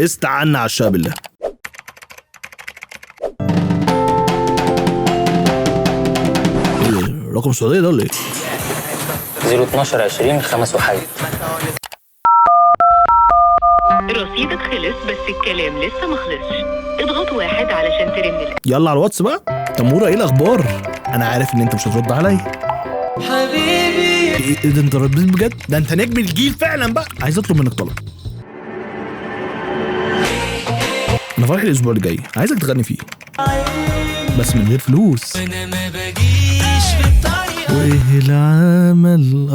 استعنا على الشاب بالله. ايه رقم السعودية ده ولا ايه؟ 012 5 وحاجة. رصيدك خلص بس الكلام لسه مخلصش. اضغط 1 علشان ترن. يلا على الواتس بقى. تمورة ايه الاخبار؟ انا عارف ان انت مش هترد عليا حبيبي. ايه ده انت رديت بجد؟ ده انت نجم الجيل فعلا بقى. عايز اطلب منك طلب. انا فرح الاسبوع اللي جاي عايزك تغني فيه بس من غير فلوس. وانا ما بجيش في الطريق. وايه العمل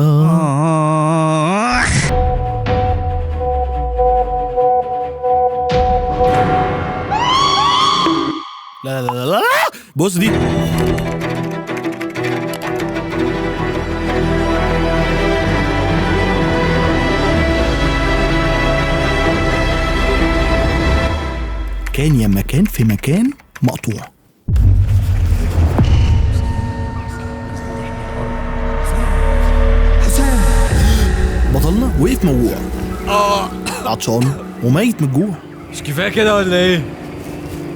لا لا لا لا بص دي. كان يا مكان في مكان مقطوع. بطلنا وقف موجوع عطشان وميت من الجوع. مش كفايه كده ولا ايه؟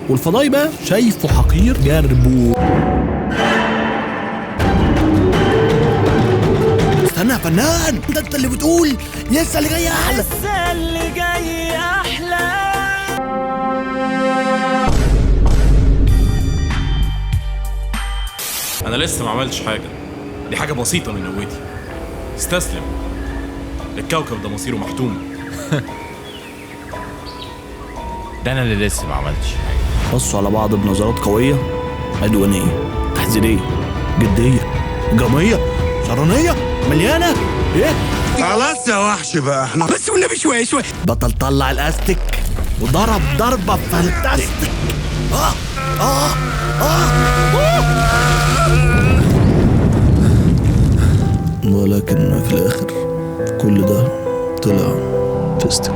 والفضاي بقى شايفه حقير جربه. استنى يا فنان، انت اللي بتقول لسه اللي جاي احلى. لسه اللي جاي احلى. انا لسه ما عملتش حاجه، دي حاجه بسيطه من قوتي. استسلم، الكوكب ده مصيره محتوم. ده انا اللي لسه ما عملتش حاجه. بصوا على بعض بنظرات قويه، عدوانيه، تحذيريه، جديه، اجراميه، شرانيه، مليانه ايه. خلاص يا وحش بقى احنا بس والنبي شويه شويه. بطل طلع الاستك وضرب ضربه فانتاستيك. ولكن في الاخر كل ده طلع فستك.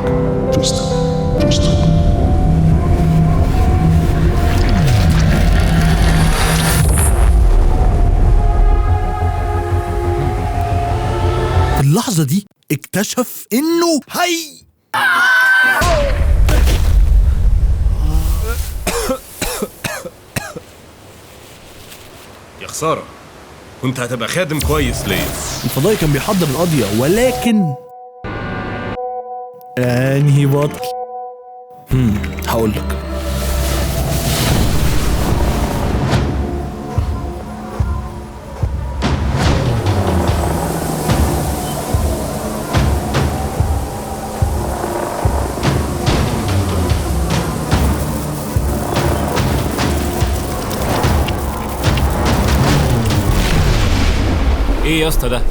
في اللحظة دي اكتشف انه هي. يا خساره، كنت هتبقى خادم كويس ليا. الفضائي كان بيحضر القضية، ولكن انهي بطل؟ هقول لك. ايه يا اسطى ده؟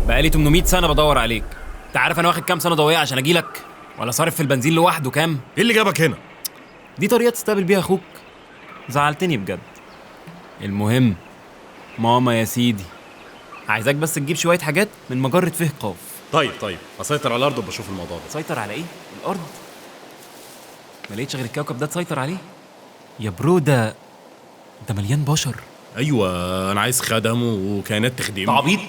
بقالي 800 سنه بدور عليك. انت عارف انا واخد كام سنه ضوئيه عشان اجيلك؟ ولا صارف في البنزين لوحده كام؟ ايه اللي جابك هنا؟ دي طريقه تستقبل بيها اخوك؟ زعلتني بجد. المهم، ماما يا سيدي عايزاك بس تجيب شويه حاجات من مجره فيه قاف. طيب اسيطر على الارض وبشوف الموضوع ده. تسيطر على ايه؟ الارض؟ ما لقيتش غير الكوكب ده تسيطر عليه؟ يا برو ده مليان بشر. ايوه انا عايز خدم وكائنات تخدم. تعبيط.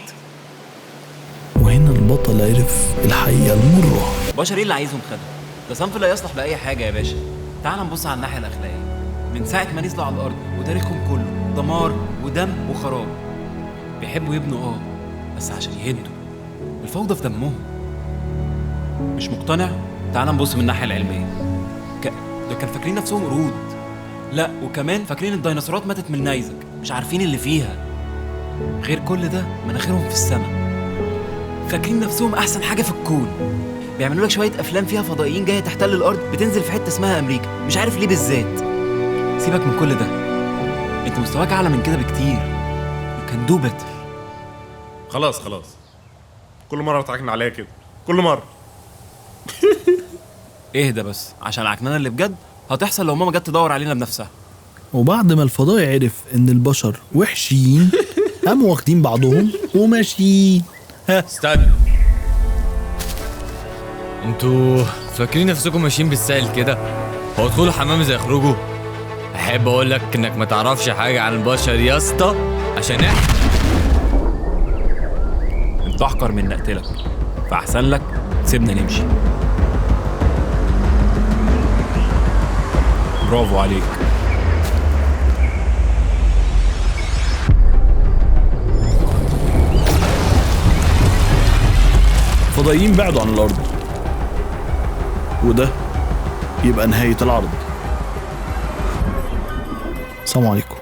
وهنا البطل عرف الحقيقة المرة. بشر ايه اللي عايزهم خدم؟ ده صنف لا يصلح لأي حاجة يا باشا. تعال نبص على الناحية الأخلاقية. من ساعة ما نزلوا على الأرض وتاريخهم كله دمار ودم وخراب. بيحبوا يبنوا بس عشان يهدوا. الفوضى في دمهم. مش مقتنع؟ تعال نبص من الناحية العلمية. ده كان فاكرين نفسهم قرود. لا، وكمان فاكرين الديناصورات ماتت من نيزك، مش عارفين اللي فيها. غير كل ده مناخيرهم في السماء. فاكرين نفسهم احسن حاجه في الكون. بيعملوا لك شويه افلام فيها فضائيين جايه تحتل الارض بتنزل في حته اسمها امريكا، مش عارف ليه بالذات. سيبك من كل ده، انت مستواك اعلى من كده بكتير. You can do better. خلاص كل مره بتعكن عليا كده، كل مره. اهدى بس، عشان العكنانه اللي بجد هتحصل لو ماما جت تدور علينا بنفسها. وبعد ما الفضائي عرف ان البشر وحشين قاموا واخدين بعضهم وماشيين. استنى، انتوا فاكرين نفسكم ماشيين بالسهل كده؟ هو ادخلوا الحمام زي يخرجوا؟ احب اقول لك انك ما تعرفش حاجه عن البشر يا اسطى، عشان انت احقر من نقتلك، فاحسن لك سيبنا نمشي. برافو عليك. فضائيين بعدوا عن الأرض، وده يبقى نهاية العرض. السلام عليكم.